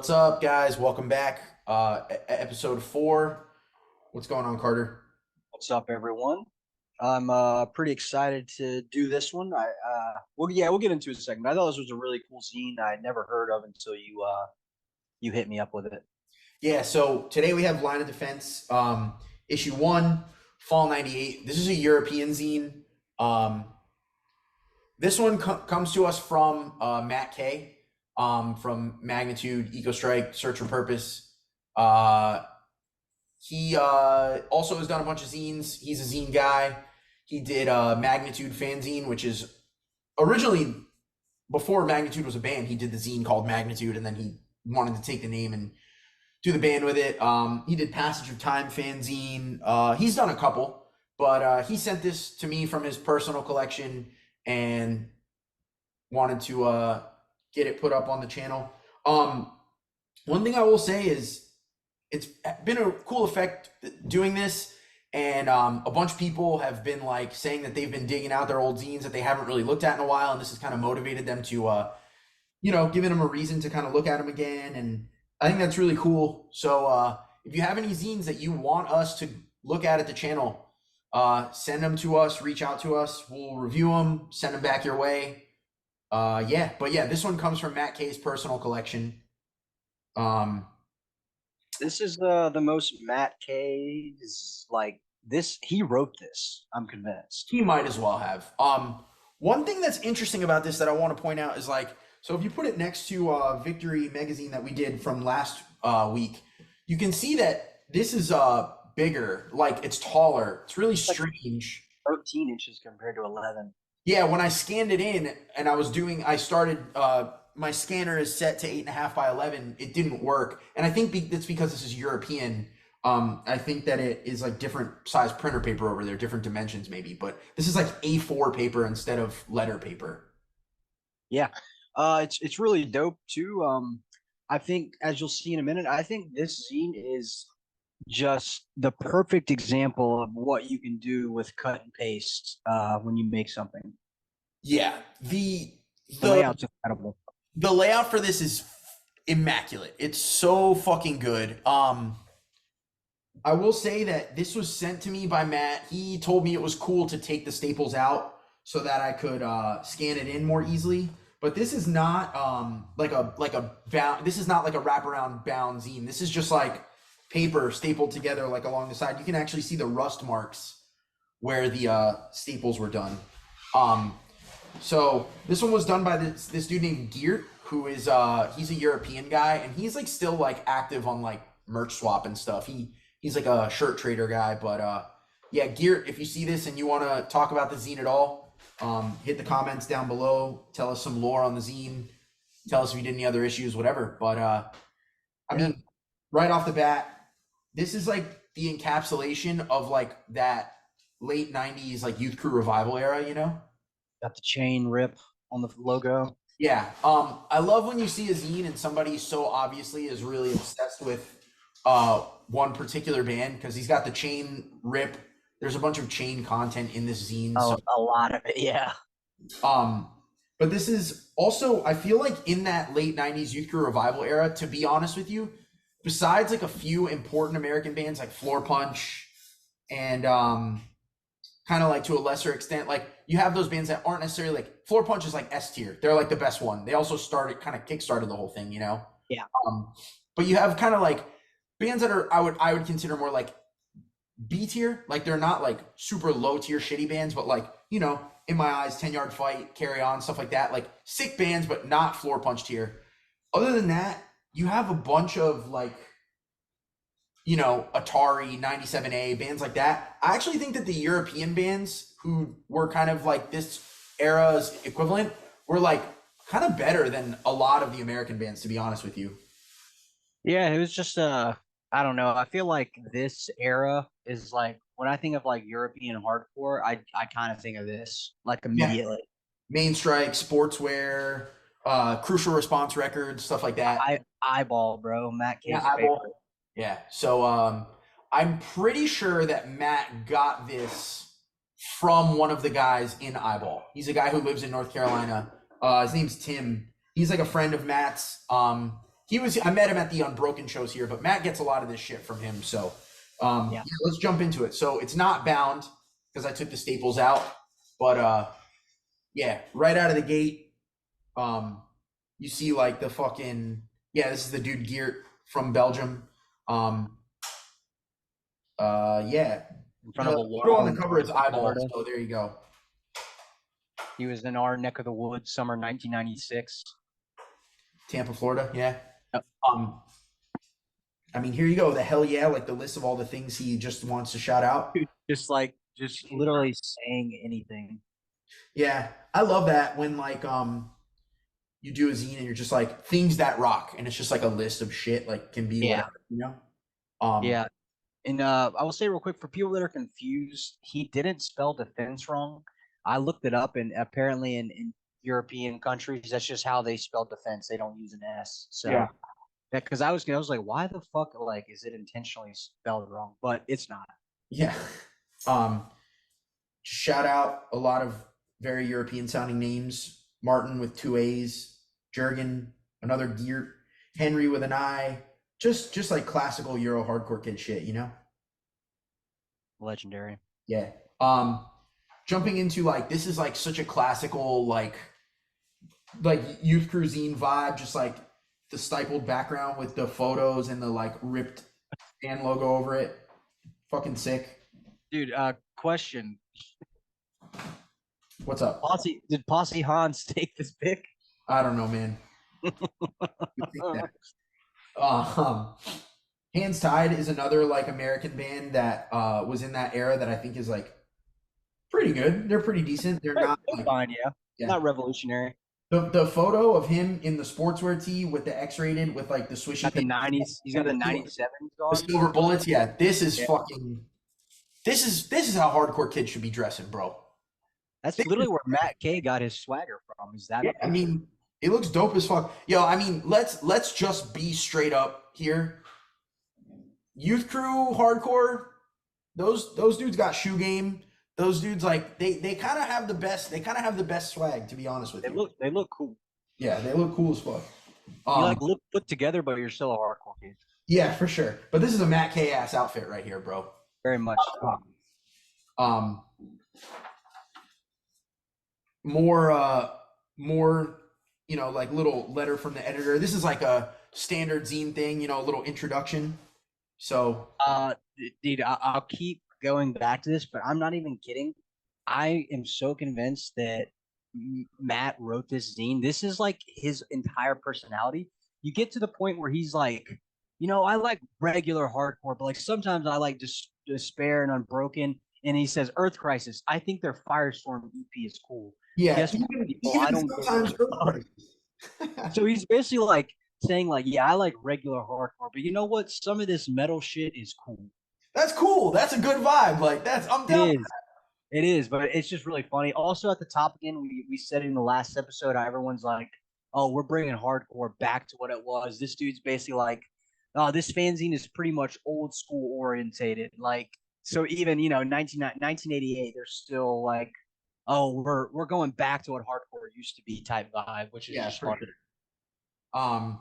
What's up, guys? Welcome back. Episode 4. What's going on, Carter? What's up, everyone? I'm pretty excited to do this one. We'll get into it in a second. I thought this was a really cool zine I'd never heard of until you hit me up with it. Yeah, so today we have Line of Defense, issue 1, Fall 98. This is a European zine. Um, this one comes to us from Matt K, from Magnitude, Eco Strike, Search for Purpose. He also has done a bunch of zines. He's a zine guy. He did Magnitude fanzine, which is originally before Magnitude was a band. He did the zine called Magnitude, and then he wanted to take the name and do the band with it. He did Passage of Time fanzine. He's done a couple, but he sent this to me from his personal collection and wanted to get it put up on the channel. One thing I will say is it's been a cool effect doing this, and a bunch of people have been like saying that they've been digging out their old zines that they haven't really looked at in a while, and this has kind of motivated them to giving them a reason to kind of look at them again, and I think that's really cool. So if you have any zines that you want us to look at the channel, send them to us, reach out to us, we'll review them, send them back your way. This one comes from Matt K's personal collection. This is the most Matt K's like this. He wrote this. I'm convinced. He might as well have. One thing that's interesting about this that I want to point out is like, so if you put it next to Victory magazine that we did from last week, you can see that this is bigger, like it's taller. It's really strange. 13 inches compared to 11. Yeah, when I scanned it in and I started, my scanner is set to 8.5 by 11. It didn't work. And I think it's because this is European. I think that it is like different size printer paper over there, different dimensions maybe, but this is like A4 paper instead of letter paper. Yeah. It's really dope too. I think, as you'll see in a minute, I think this zine is just the perfect example of what you can do with cut and paste when you make something. Yeah, the layout's incredible. The layout for this is immaculate. It's so fucking good. I will say that this was sent to me by Matt. He told me it was cool to take the staples out so that I could scan it in more easily. But this is not this is not like a wraparound bound zine. This is just like paper stapled together like along the side. You can actually see the rust marks where the staples were done. So this one was done by this dude named Geert, who is he's a European guy, and he's like still like active on like merch swap and stuff. He's like a shirt trader guy, but yeah, Geert, if you see this and you want to talk about the zine at all, hit the comments down below. Tell us some lore on the zine. Tell us if you did any other issues, whatever. But I mean, right off the bat, this is like the encapsulation of like that late 90s like youth crew revival era, you know? Got the chain rip on the logo. Yeah. I love when you see a zine and somebody so obviously is really obsessed with one particular band, because he's got the chain rip. There's a bunch of chain content in this zine. Oh, so, a lot of it, yeah. But this is also, I feel like in that late 90s youth crew revival era, to be honest with you, besides like a few important American bands like FLOORPUNCH and kind of like to a lesser extent, like you have those bands that aren't necessarily like FLOORPUNCH is like S tier. They're like the best one. They also kind of kickstarted the whole thing, you know? Yeah. But you have kind of like bands that are I would consider more like B tier. Like they're not like super low tier shitty bands, but like, you know, in my eyes, 10 Yard Fight, Carry On, stuff like that. Like sick bands, but not FLOORPUNCH tier. Other than that, you have a bunch of like, you know, Atari, 97A, bands like that. I actually think that the European bands who were kind of like this era's equivalent were like kind of better than a lot of the American bands, to be honest with you. Yeah, it was just I don't know. I feel like this era is like, when I think of like European hardcore, I kind of think of this like immediately. Yeah. Main Strike, Sportswear, Crucial Response Records, stuff like that. Eyeball, bro. Matt K's Eyeball. favorite. Yeah. So I'm pretty sure that Matt got this from one of the guys in Eyeball. He's a guy who lives in North Carolina. His name's Tim. He's like a friend of Matt's. I met him at the Unbroken shows here, but Matt gets a lot of this shit from him. So Yeah. let's jump into it. So it's not bound because I took the staples out, but yeah, right out of the gate, you see like the fucking this is the dude Geert from Belgium. Yeah. In front of a photo wall. on the cover is eyeballs. Florida. So there you go. He was in our neck of the woods, summer 1996. Tampa, Florida. Yeah. Yep. I mean, here you go. The hell yeah, like the list of all the things he just wants to shout out. Just literally saying anything. Yeah, I love that when like you do a zine and you're just like things that rock, and it's just like a list of shit like can be whatever, you know. Yeah. And I will say real quick for people that are confused, he didn't spell defense wrong. I looked it up, and apparently in European countries, that's just how they spell defense. They don't use an S. So Yeah. because I was like, why the fuck like is it intentionally spelled wrong? But it's not. Yeah. Shout out a lot of very European sounding names. Martin with 2 A's, Jurgen, another Geert, Henry with an I. Just like classical Euro hardcore kid shit, you know? Legendary. Yeah. Jumping into like this is like such a classical like youth cruisine vibe, just like the stippled background with the photos and the like ripped band logo over it. Fucking sick. Dude, question. What's up? Did Posse Hans take this pick? I don't know, man. Hands Tied is another like American band that was in that era that I think is like pretty good. They're pretty decent. They're not like, fine, yeah. Not revolutionary. The photo of him in the sportswear tee with the X-rated with like the swishy. Got the 90s. He's got the 97s on. The silver bullets. Yeah, this is fucking. This is how hardcore kids should be dressing, bro. That's literally where Matt K got his swagger from. Is that? Yeah, I mean, it looks dope as fuck. Yo, I mean, let's just be straight up here. Youth crew hardcore, those dudes got shoe game. Those dudes like they kind of have the best. They kind of have the best swag, to be honest with you. They look cool. Yeah, they look cool as fuck. You like look put together, but you're still a hardcore kid. Yeah, for sure. But this is a Matt K ass outfit right here, bro. Very much. More, you know, like little letter from the editor. This is like a standard zine thing, you know, a little introduction. So, dude, I'll keep going back to this, but I'm not even kidding. I am so convinced that Matt wrote this zine. This is like his entire personality. You get to the point where he's like, you know, I like regular hardcore, but like sometimes I like Despair and Unbroken. And he says Earth Crisis. I think their Firestorm EP is cool. Yeah, yes, even I don't sometimes So he's basically like saying like, yeah, I like regular hardcore, but you know what? Some of this metal shit is cool. That's cool. That's a good vibe. Like I'm down with that. It is, but it's just really funny. Also at the top again, we said it in the last episode how everyone's like, oh, we're bringing hardcore back to what it was. This dude's basically like, oh, this fanzine is pretty much old school orientated. Like, so even, you know, 1988, they're still like, oh, we're going back to what hardcore used to be type vibe, which is just fun. Sure.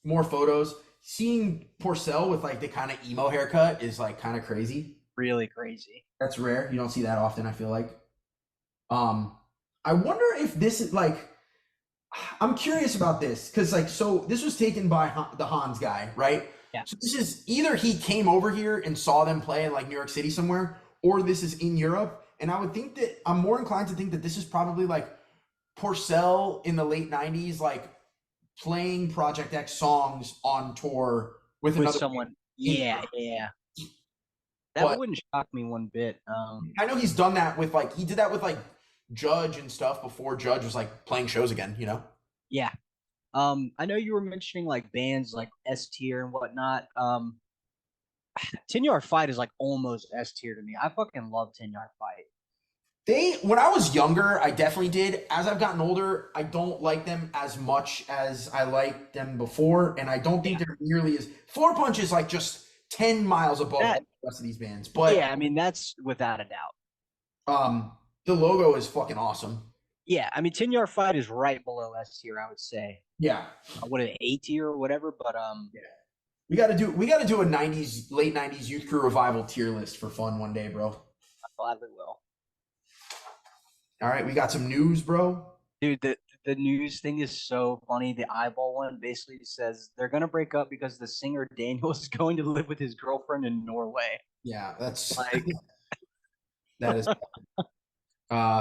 More photos. Seeing Porcel with like the kind of emo haircut is like kind of crazy. Really crazy. That's rare. You don't see that often, I feel like. I wonder if this is like, I'm curious about this because like, so this was taken by the Hans guy, right? Yeah. So this is either he came over here and saw them play in like New York City somewhere, or this is in Europe. And I would think that I'm more inclined to think that this is probably like Porcel in the late 90s, like playing Project X songs on tour with another someone. Yeah. That wouldn't shock me one bit. I know he's done that with like, he did that with like Judge and stuff before Judge was like playing shows again, you know? Yeah. I know you were mentioning like bands like S tier and whatnot. 10 Yard Fight is like almost S tier to me. I fucking love 10 Yard Fight. When I was younger, I definitely did. As I've gotten older, I don't like them as much as I liked them before, and I don't think they're nearly as. FLOORPUNCH is like just 10 miles above the rest of these bands. But yeah, I mean that's without a doubt. The logo is fucking awesome. Yeah, I mean 10 Yard Fight is right below S tier, I would say. Yeah. what an A tier or whatever. But Yeah. We gotta do a '90s, late '90s youth crew revival tier list for fun one day, bro. I gladly will. All right, we got some news, bro. Dude, the news thing is so funny. The eyeball one basically says they're gonna break up because the singer Daniel is going to live with his girlfriend in Norway. Yeah, that's Like, that is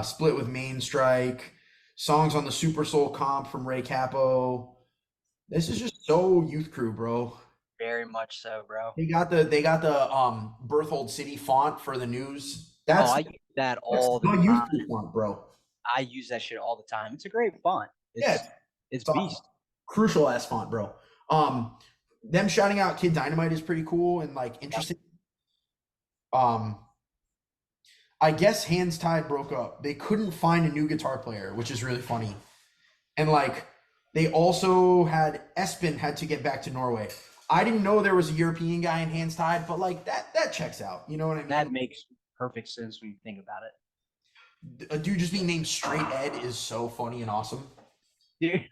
split with Main Strike. Songs on the Super Soul comp from Ray Capo. This is just so youth crew, bro. very much so, bro. They got the Berthold City font for the news. Oh, That's I use that that's all the the time. youth crew font, bro. I use that shit all the time. It's a great font. Yeah, It's it's awesome. beast. Crucial ass font, bro. Them shouting out Kid Dynamite is pretty cool and like Yep. interesting. Um, I guess Hands Tied broke up. They couldn't find a new guitar player, which is really funny. And like they also had Espen had to get back to Norway. I didn't know there was a European guy in Hands Tied, but like that checks out. You know what I mean? That makes perfect sense when you think about it. A dude just being named Straight Ed is so funny and awesome. Dude.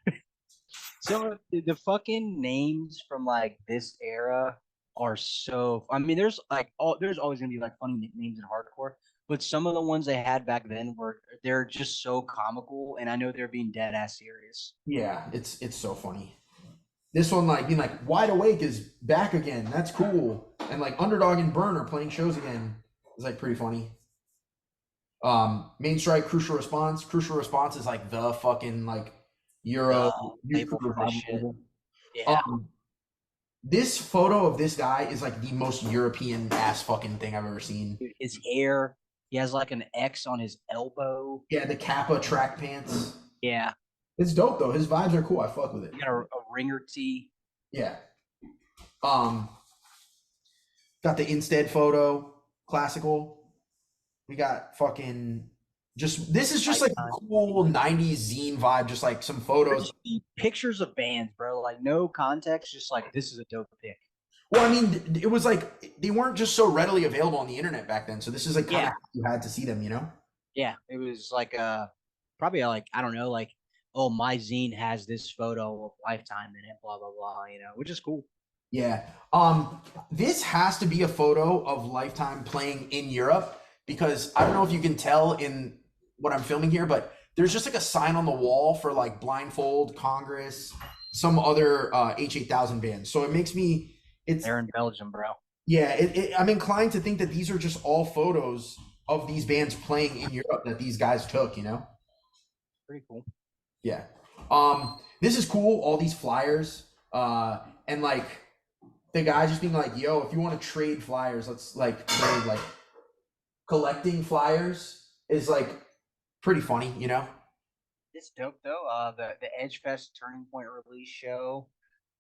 So the fucking names from like this era are so. I mean, there's always gonna be like funny nicknames in hardcore, but some of the ones they had back then they're just so comical, and I know they're being dead ass serious. Yeah, it's so funny. This one like being like Wide Awake is back again. That's cool. And like Underdog and Burn are playing shows again. It's like pretty funny. Main Strike, Crucial Response. Crucial Response is like the fucking like Euro youth Label crew for this revival shit. label. Yeah, This photo of this guy is like the most European ass fucking thing I've ever seen. dude, his hair. He has like an X on his elbow. Yeah, the Kappa track pants. Yeah, It's dope though. His vibes are cool. I fuck with it. he got a ringer tee. Yeah. Um, got the Instead photo, classical. We got fucking just this is just like a cool 90s zine vibe, just like some photos. Pictures of bands, bro. Like no context, just like this is a dope pic. Well, I mean, it was like they weren't just so readily available on the internet back then. So this is like kind of you had to see them, you know? Yeah, it was like probably like I don't know, like oh my zine has this photo of Lifetime in it, blah blah blah, which is cool. Yeah. This has to be a photo of Lifetime playing in Europe because I don't know if you can tell in what I'm filming here, but there's just like a sign on the wall for like Blindfold, Congress, some other H8000 bands. So it makes me They're in Belgium, bro. yeah, I'm inclined to think that these are just all photos of these bands playing in Europe that these guys took, you know? Pretty cool. Yeah. This is cool, all these flyers. And like the guy just being like, yo, if you want to trade flyers, let's like trade like collecting flyers is like pretty funny, you know? It's dope though. The Edge Fest Turning Point release show.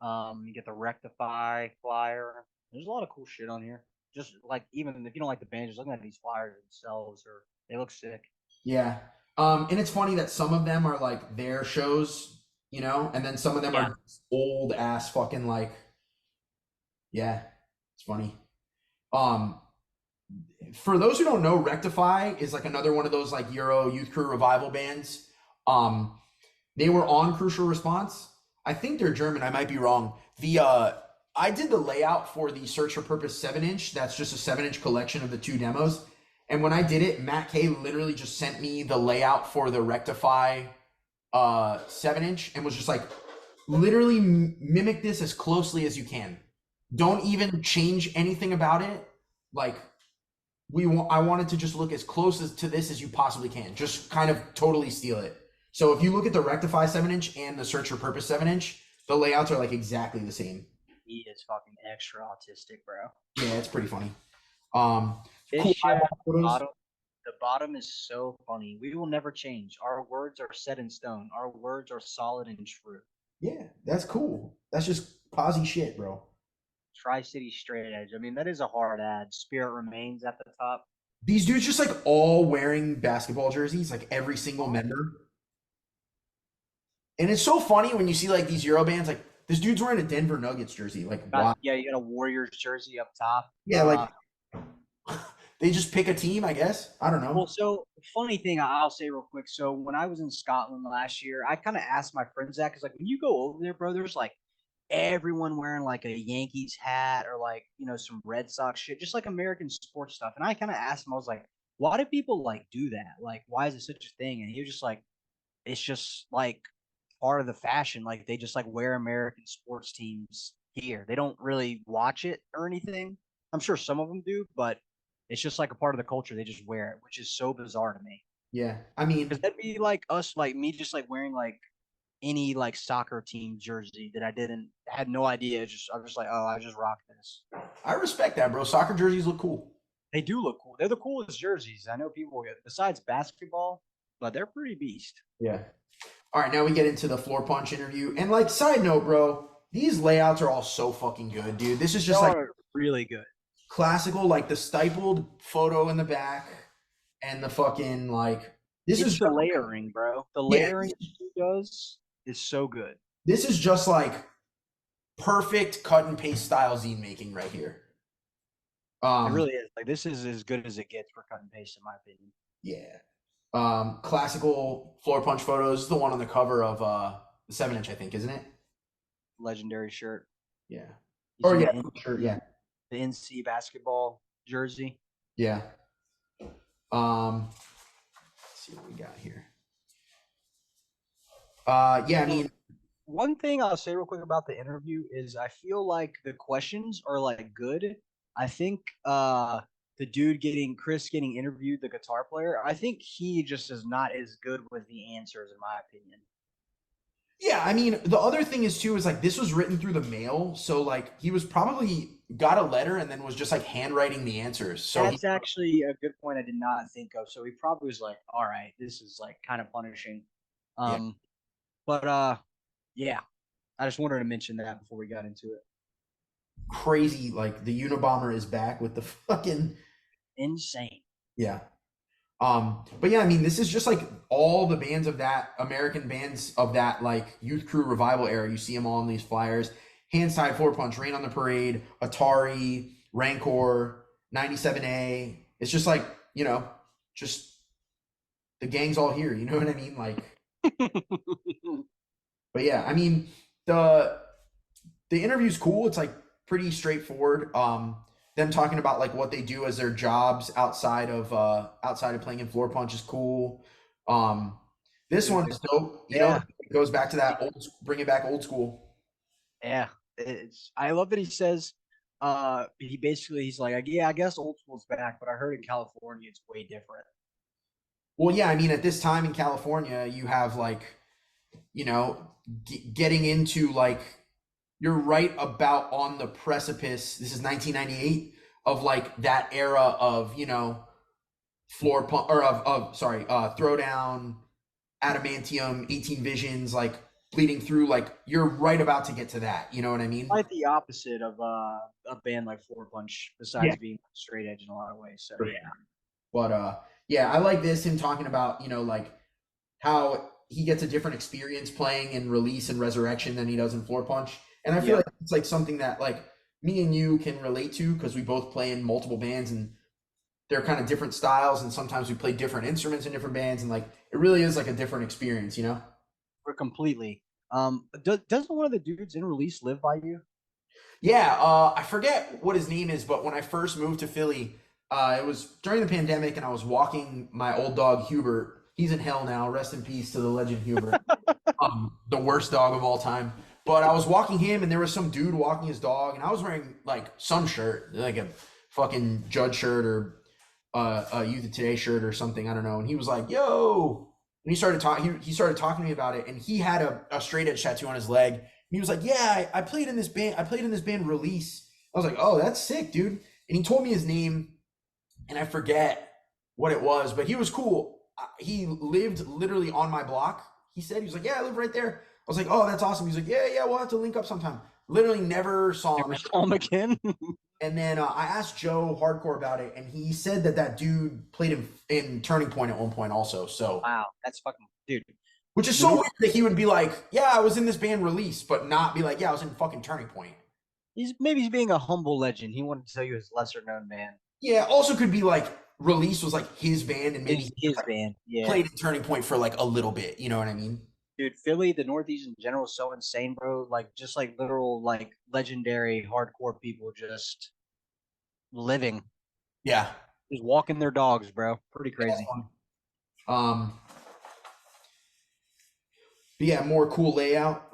You get the Rectify flyer. There's a lot of cool shit on here. Just like even if you don't like the band, just looking at these flyers themselves, or they look sick. Yeah. And it's funny that some of them are like their shows, you know, and then some of them are old ass fucking like, yeah, it's funny. For those who don't know, Rectify is like another one of those like Euro youth crew revival bands. They were on Crucial Response. I think they're German. I might be wrong. I did the layout for the Search for Purpose 7-inch. That's just a 7-inch collection of the two demos. And when I did it, Matt K literally just sent me the layout for the Rectify 7-inch and was just like, literally mimic this as closely as you can. Don't even change anything about it. Like I wanted to just look as close to this as you possibly can. Just kind of totally steal it. So if you look at the Rectify 7-inch and the Search for Purpose 7-inch, the layouts are like exactly the same. He is fucking extra autistic, bro. Yeah, it's pretty funny. This cool shit, the bottom is so funny. We will never change. Our words are set in stone. Our words are solid and true. Yeah, that's cool. That's just posy shit, bro. Tri-City Straight Edge. I mean, that is a hard ad. Spirit Remains at the top. These dudes just like all wearing basketball jerseys, like every single member. And it's so funny when you see like these Euro bands, like this dude's wearing a Denver Nuggets jersey. Like, wow. Yeah, you got a Warriors jersey up top. Yeah, like They just pick a team, I guess. I don't Well, know. so funny thing I'll say real quick. So when I was in Scotland last year, I kind of asked my friends that because like when you go over there, bro, there's like everyone wearing like a Yankees hat or like some Red Sox shit, just like American sports stuff. And I kind of asked him, I was like, why do people like do that? Like, why is it such a thing? And he was just like, it's just like part of the fashion. Like they just like wear American sports teams here. They don't really watch it or anything. I'm sure some of them do, but it's just like a part of the culture. They just wear it, which is so bizarre to me. Yeah. I Because mean, that'd be like us, like me, just like wearing like any like soccer team jersey that I didn't had no idea. Just I'm just like, oh, I just rock this. I respect that, bro. Soccer jerseys look cool. They do look cool. They're the coolest jerseys. I know people besides basketball, but they're pretty beast. Yeah. All right, now we get into the floor punch interview. And like side note, bro, these layouts are all so fucking good, dude. This is They just like are really good. classical, like the stippled photo in the back and the fucking like this is It's the just, layering, bro. The yeah, layering he does is so good. this is just like perfect cut and paste style zine making right here. It Um really is. Like this is as good as it gets for cut and paste, in my opinion. yeah. Classical floor punch photos. This is the one on the cover of the 7 inch, I think, isn't it? Legendary shirt. Yeah. He's Or in yeah, the sure, yeah. NC basketball jersey. Yeah. Let's see what we got here. Yeah, I mean, One thing I'll say real quick about the interview is I feel like the questions are like good. I think the dude getting Chris getting interviewed, the guitar player, I think he just is not as good with the answers, in my opinion. yeah, I mean, the other thing is too is like this was written through the mail, so like he was probably got a letter and then was just like handwriting the answers. So he, That's actually a good point I did not think of. So he probably was like, all right, this is like kind of punishing. yeah, Um, but yeah, I just wanted to mention that before we got into it. crazy. Like the Unabomber is back with the fucking Insane. yeah. But yeah, I mean, this is just like all the bands of that American bands of that like youth crew revival era. You see them all in these flyers. Hands Tied, Floor Punch, Rain on the Parade, Atari, Rancor, 97A. It's just like, just the gang's all here. You know what I mean? Like, but yeah, I mean, the the interview's cool. It's like pretty straightforward. Them talking about like what they do as their jobs outside of playing in Floor Punch is cool. Um, this one is dope. Yeah. It goes back to that old, bringing back old school. Yeah, I love that he says he's like, yeah, I guess old school's back, but I heard in California it's way different. Well, yeah, I mean, at this time in California, you have like, getting into like, you're right about on the precipice. This is 1998 of like that era of, floor pump or sorry, throwdown, adamantium, 18 visions, like bleeding through. Like you're right about to get to that. You know what I mean? Quite the opposite of a band like Floor Punch, besides Yeah. being straight edge in a lot of ways. So For yeah, sure. But yeah, I like this him talking about like how he gets a different experience playing in Release and Resurrection than he does in Floor Punch, and I feel yep. like it's like something that like me and you can relate to because we both play in multiple bands and they're kind of different styles, and sometimes we play different instruments in different bands, and like it really is like a different experience, you know? For completely. Doesn't one of the dudes in Release live by you? Yeah, I forget what his name is, but when I first moved to Philly, it was during the pandemic, and I was walking my old dog Hubert. He's in hell now. Rest in peace to the legend Hubert, the worst dog of all time. But I was walking him, and there was some dude walking his dog, and I was wearing like some shirt, like a fucking Judge shirt or a Youth of Today shirt or something. I don't know. And he was like, "Yo," and he started talking. He started talking to me about it, and he had a straight edge tattoo on his leg. And he was like, "Yeah, I played in this band. I played in this band Release." I was like, "Oh, that's sick, dude." And he told me his name, and I forget what it was, but he was cool. He lived literally on my block. He said, he was like, "Yeah, I live right there." I was like, "Oh, that's awesome." He's like, "Yeah, we'll have to link up sometime." Literally never saw him. Never saw him again. And then I asked Joe Hardcore about it, and he said that dude played in Turning Point at one point also. So, Wow, that's fucking dude. which is so weird that he would be like, "Yeah, I was in this band Release," but not be like, "Yeah, I was in fucking Turning Point." He's being a humble legend. He wanted to tell you his lesser known band. Yeah, also could be like Release was like his band and maybe His band, yeah. played in Turning Point for like a little bit. You know what I mean? Dude, Philly, the Northeast in general is so insane, bro. Like just like literal like legendary hardcore people just living, Yeah. just walking their dogs, bro. Pretty Yeah, that's crazy. fun. But yeah, more cool layout.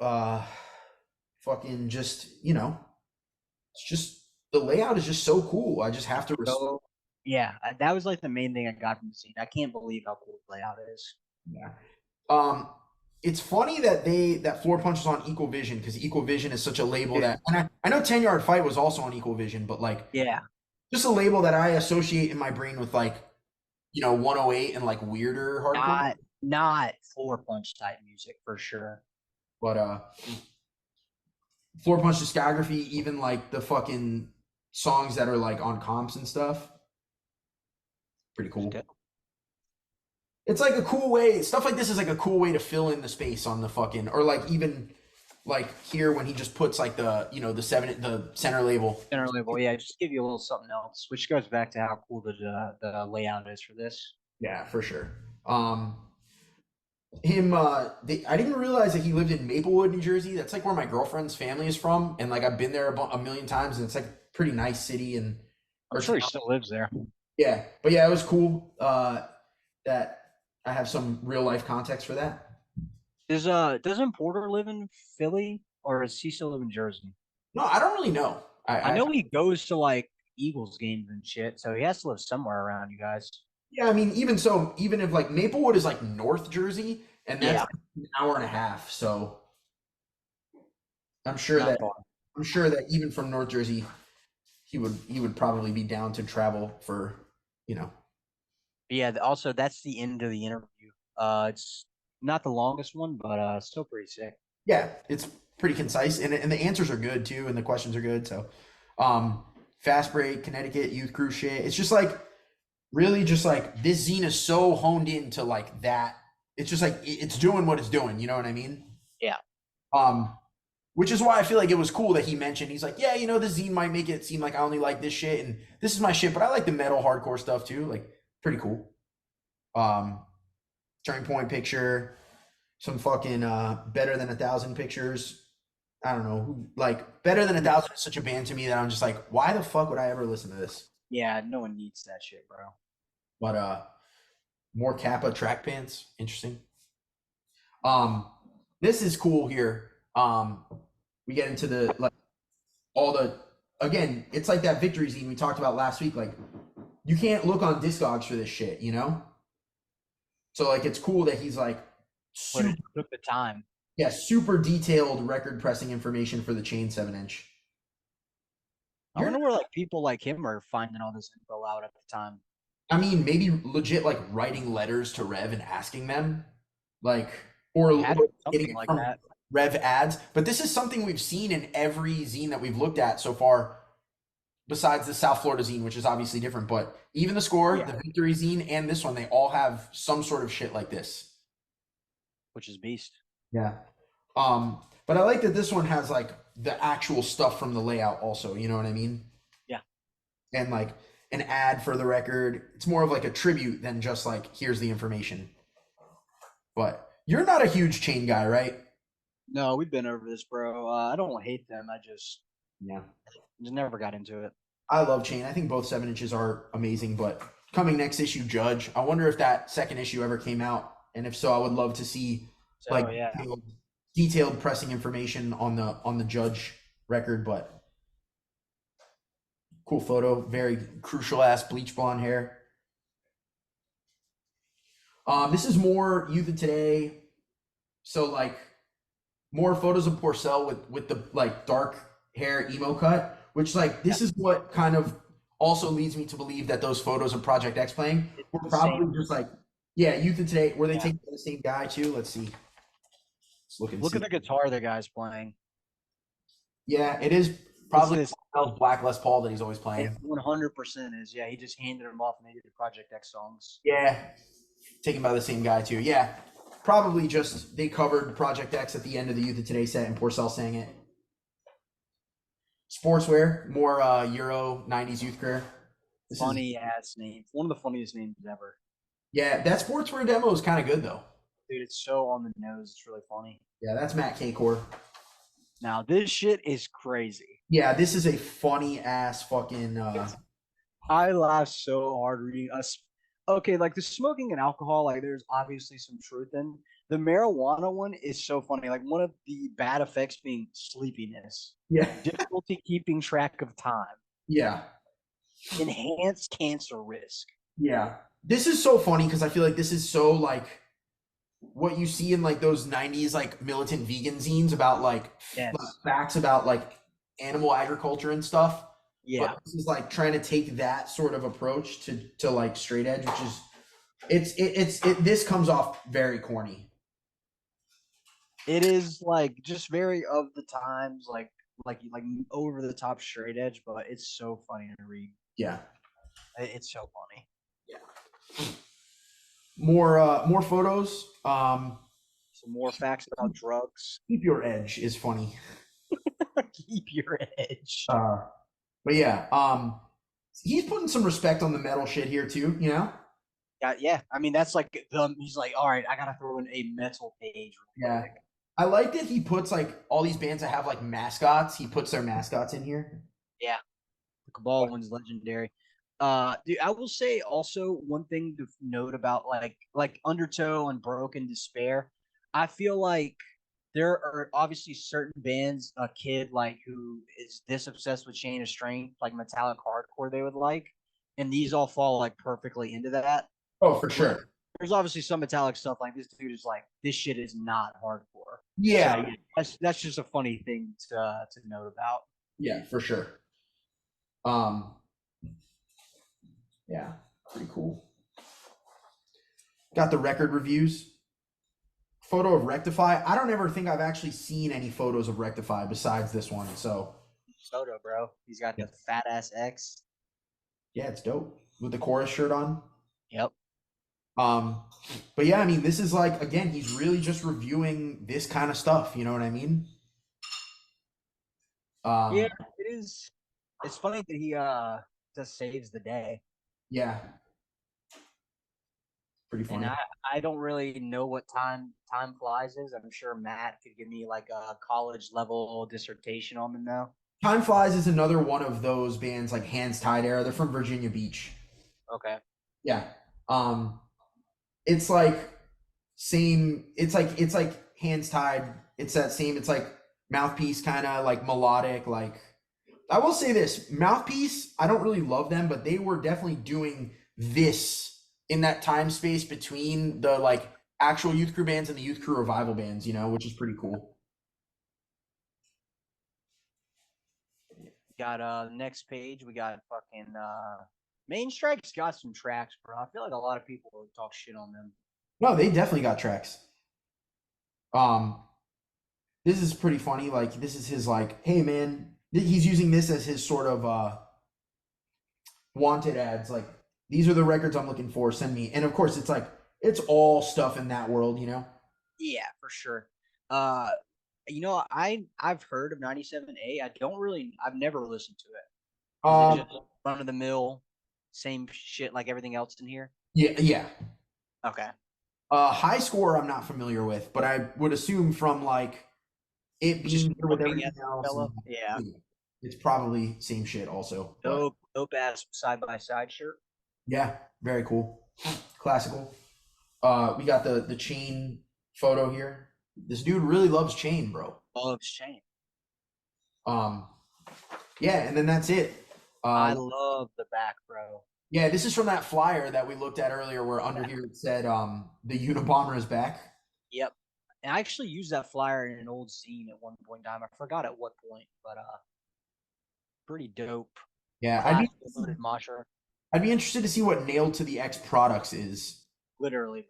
Fucking just, it's just the layout is just so cool. I just have to respect. So yeah, that was like the main thing I got from the scene. I can't believe how cool the layout is. Yeah. Um, it's funny that that Floor Punch is on Equal Vision because Equal Vision is such a label Dude, that, and I know 10 Yard Fight was also on Equal Vision, but like yeah, just a label that I associate in my brain with like, 108 and like weirder hardcore. not floor punch type music for sure. But Floor Punch discography, even like the fucking songs that are like on comps and stuff, pretty cool. It's like a cool way. Stuff like this is like a cool way to fill in the space on the fucking, or like even like here when he just puts like the center label. Center label, yeah, just give you a little something else, which goes back to how cool the layout is for this. Yeah, for sure. I didn't realize that he lived in Maplewood, New Jersey. That's like where my girlfriend's family is from, and like I've been there a million times, and it's like a pretty nice city. And I'm sure he still lives there. yeah, but yeah, it was cool that I have some real life context for that. Doesn't Porter live in Philly or does he still live in Jersey? No, I don't really know. I know he goes to like Eagles games and shit, so he has to live somewhere around you guys. Yeah, I mean, even so, even if like Maplewood is like North Jersey, and that's Yeah, like an hour and a half, so I'm sure not that far. I'm sure that even from North Jersey, he would probably be down to travel for, you know. But yeah, also that's the end of the interview. It's not the longest one, but still pretty sick. Yeah, it's pretty concise, and the answers are good too, and the questions are good. So, fast break, Connecticut youth crew shit. It's just like really just like this zine is so honed into like that. It's just like it's doing what it's doing. You know what I mean? Yeah. Um, which is why I feel like it was cool that he mentioned. He's like, yeah, the zine might make it seem like I only like this shit, and this is my shit, but I like the metal hardcore stuff too. Like, pretty cool. Um, Turning Point picture, some fucking Better Than 1,000 pictures. I don't know who, like Better Than 1,000 is such a band to me that I'm just like, why the fuck would I ever listen to this? Yeah, no one needs that shit, bro. But more Kappa track pants, interesting. Um, this is cool here. We get into the like all the again, it's like that victory zine we talked about last week. Like you can't look on Discogs for this shit, you know? So like it's cool that he's like But super, it took the time. yeah, super detailed record pressing information for the Chain 7-inch. I wonder where like people like him are finding all this info out at the time. I mean, maybe legit like writing letters to Rev and asking them, like, or Had getting something it like from that. Rev ads. But this is something we've seen in every zine that we've looked at so far, besides the South Florida zine, which is obviously different. But even the Score, Yeah. the Victory zine, and this one, they all have some sort of shit like this. Which is beast. Yeah. But I like that this one has like the actual stuff from the layout also, you know what I mean? Yeah. And like an ad for the record. It's more of like a tribute than just like, here's the information. But you're not a huge Chain guy, right? No, we've been over this, bro. I don't hate them. I just Yeah. never got into it. I love Chain. I think both 7-inches are amazing, but coming next issue, Judge. I wonder if that second issue ever came out. And if so, I would love to see So like yeah. detailed pressing information on the Judge record, but cool photo, very crucial ass bleach blonde hair. This is more Youth of Today. So like more photos of Porcel with the like dark hair emo cut, which like this is what kind of also leads me to believe that those photos of Project X playing were probably just like, yeah, Youth of Today. Were they taking the same guy too? Let's see. Let's Look at the guitar the guy's playing. Yeah, it is probably this Black Les Paul that he's always playing. 100% is. Yeah, he just handed him off and they did the Project X songs. Yeah, taken by the same guy too. Yeah, probably just they covered Project X at the end of the Youth of Today set and Porcel sang it. Sportswear, more Euro 90s youth career. This is Funny ass name. One of the funniest names ever. yeah. That sportswear demo is kind of good though. Dude, it's so on the nose. It's really funny. Yeah, that's Matt Kcore. Now this shit is crazy. Yeah, this is a funny ass fucking. I laugh so hard reading us. Okay, like the smoking and alcohol, like there's obviously some truth in. The marijuana one is so funny. Like one of the bad effects being sleepiness, Yeah, difficulty keeping track of time, yeah, enhanced cancer risk. yeah. This is so funny because I feel like this is so like what you see in like those 90s like militant vegan zines about like Yes. facts about like animal agriculture and stuff. Yeah. But this is like trying to take that sort of approach to like straight edge, which is this comes off very corny. It is like just very of the times, like over the top straight edge, but it's so funny to read. Yeah. It's so funny. Yeah. More photos. Some more facts about drugs. Keep your edge is funny. Keep your edge. But yeah, he's putting some respect on the metal shit here too, you know? Yeah. I mean, that's like he's like, all right, I gotta throw in a metal page. Yeah. I like that he puts like all these bands that have like mascots. He puts their mascots in here. Yeah. The Cabal one's legendary. Dude, I will say also one thing to note about like Undertow and Broken Despair. I feel like there are obviously certain bands, a kid like who is this obsessed with Chain of Strength, like metallic hardcore, they would like, and these all fall like perfectly into that. Oh, for sure. There's obviously some metallic stuff like this dude is like, this shit is not hardcore. Yeah. So that's just a funny thing to note about. Yeah, for sure. Yeah, pretty cool. Got the record reviews. Photo of Rectify. I don't ever think I've actually seen any photos of Rectify besides this one. So Soto, bro. He's got the fat ass X. yeah, it's dope. With the chorus shirt on. Yep. But yeah, I mean, this is like, again, he's really just reviewing this kind of stuff. You know what I mean? Yeah, it is. It's funny that he just saves the day. Yeah. Pretty funny. And I don't really know what time flies is. I'm sure Matt could give me like a college level dissertation on them now. Time Flies is another one of those bands like Hands Tied era. They're from Virginia Beach. Okay. Yeah. It's like same. It's like Hands Tied. It's that same. It's like Mouthpiece, kind of like melodic. Like I will say this, Mouthpiece. I don't really love them, but they were definitely doing this in that time space between the like actual Youth Crew bands and the Youth Crew revival bands. You know, which is pretty cool. Got next page. We got fucking Main Strike's got some tracks, bro. I feel like a lot of people talk shit on them. No, they definitely got tracks. This is pretty funny. Like this is his like, hey man, he's using this as his sort of wanted ads. Like these are the records I'm looking for. Send me. And of course, it's like it's all stuff in that world, you know. Yeah, for sure. I've heard of 97A. I've never listened to it. Is it just run of the mill, same shit like everything else in here? Yeah. Okay. High Score I'm not familiar with, but I would assume from like it being here with everything else. Yeah. It's probably same shit also. Dope ass side by side shirt. Yeah, very cool. Classical. We got the Chain photo here. This dude really loves Chain, bro. Loves Chain. Yeah, and then that's it. I love the back, bro. Yeah, this is from that flyer that we looked at earlier where under here it said the Unabomber is back. Yep. And I actually used that flyer in an old zine at one point in time. I forgot at what point, but pretty dope. Yeah, I'd be interested to see what Nailed to the X Products is. Literally,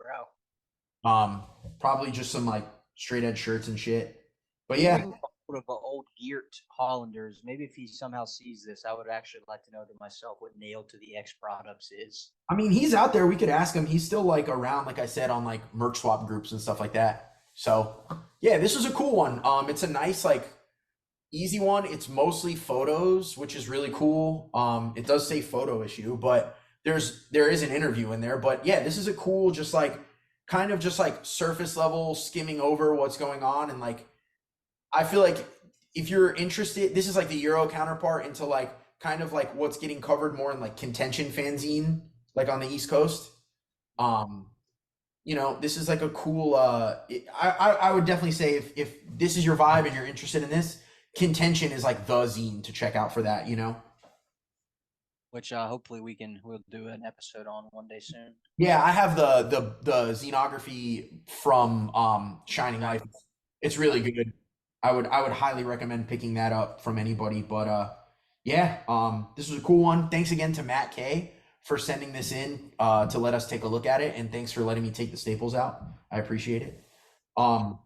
bro. Probably just some like straight edge shirts and shit. But yeah. Of old Geert Hollanders. Maybe if he somehow sees this, I would actually like to know to myself what Nailed to the X Products is. I mean, he's out there. We could ask him. He's still like around, like I said, on like merch swap groups and stuff like that. So yeah, this was a cool one. It's a nice like easy one. It's mostly photos, which is really cool. It does say photo issue, but there is an interview in there. But yeah, this is a cool, just like kind of just like surface level skimming over what's going on. And like I feel like if you're interested, this is like the Euro counterpart into like kind of like what's getting covered more in like contention fanzine, like on the East Coast. Um, this is like a cool I would definitely say if this is your vibe and you're interested in this, contention is like the zine to check out for that. which hopefully we'll do an episode on one day soon. Yeah, I have the xenography from Shining Life. It's really good. I would highly recommend picking that up from anybody. But yeah, this was a cool one. Thanks again to Matt K for sending this in to let us take a look at it, and thanks for letting me take the staples out. I appreciate it. Um,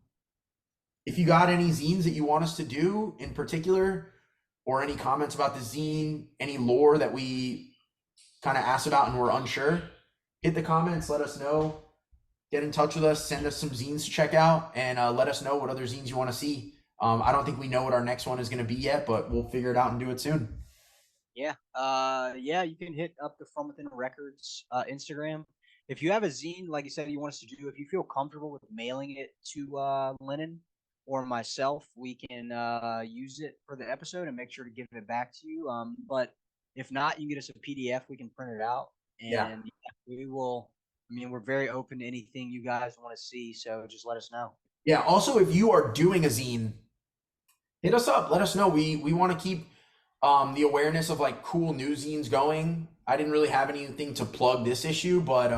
if you got any zines that you want us to do in particular, or any comments about the zine, any lore that we kind of asked about and we're unsure, hit the comments, let us know, get in touch with us, send us some zines to check out, and let us know what other zines you want to see. I don't think we know what our next one is going to be yet, but we'll figure it out and do it soon. Yeah. Yeah, you can hit up the From Within Records Instagram. If you have a zine, like you said, you want us to do, if you feel comfortable with mailing it to Lennon or myself, we can use it for the episode and make sure to give it back to you. But if not, you can get us a PDF. We can print it out, Yeah. and yeah, we will. I mean, we're very open to anything you guys want to see, so just let us know. Yeah. Also, if you are doing a zine, hit us up. Let us know. We want to keep the awareness of like cool new zines going. I didn't really have anything to plug this issue, but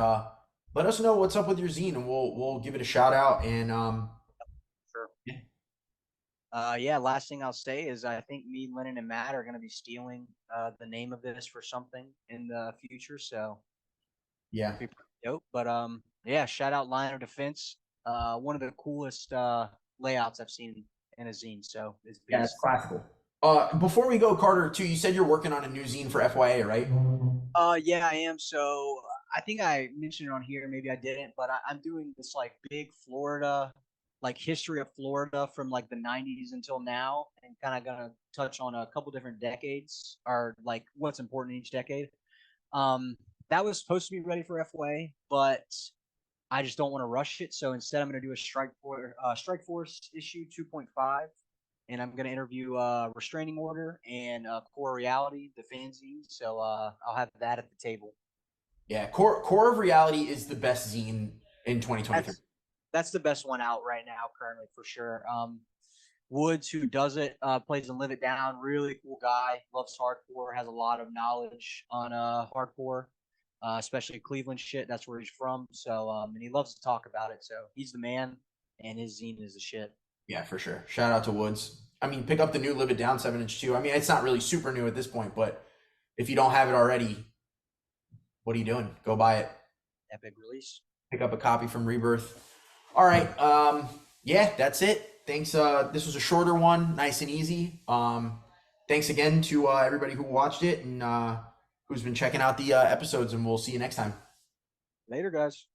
let us know what's up with your zine, and we'll give it a shout out. And Sure. yeah, Yeah, last thing I'll say is I think me, Lennon, and Matt are going to be stealing the name of this for something in the future, so yeah, it'll be pretty dope. But yeah, shout out Line of Defense. One of the coolest layouts I've seen in a zine, so it's yeah. It's beast. classical. Before we go, Carter, too, you said you're working on a new zine for FYA, right? Yeah, I am. So I think I mentioned it on here. Maybe I didn't, but I'm doing this like big Florida, like history of Florida from like the 90s until now, and kind of gonna touch on a couple different decades or like what's important in each decade. Um, that was supposed to be ready for FYA, but I just don't want to rush it. So instead, I'm gonna do a Strike Force issue 2.5. And I'm going to interview Restraining Order and Core Reality, the fanzine. So I'll have that at the table. Yeah, Core of Reality is the best zine in 2023. That's the best one out right now, currently, for sure. Woods, who does it, plays and Live It Down. Really cool guy. Loves hardcore. Has a lot of knowledge on hardcore, especially Cleveland shit. That's where he's from. So, and he loves to talk about it. So he's the man, and his zine is the shit. Yeah, for sure. Shout out to Woods. I mean, pick up the new Live It Down 7" too. I mean, it's not really super new at this point, but if you don't have it already, what are you doing? Go buy it. Epic release. Pick up a copy from Rebirth. All right. Yeah, that's it. Thanks. This was a shorter one, nice and easy. Thanks again to everybody who watched it and who's been checking out the episodes, and we'll see you next time. Later, guys.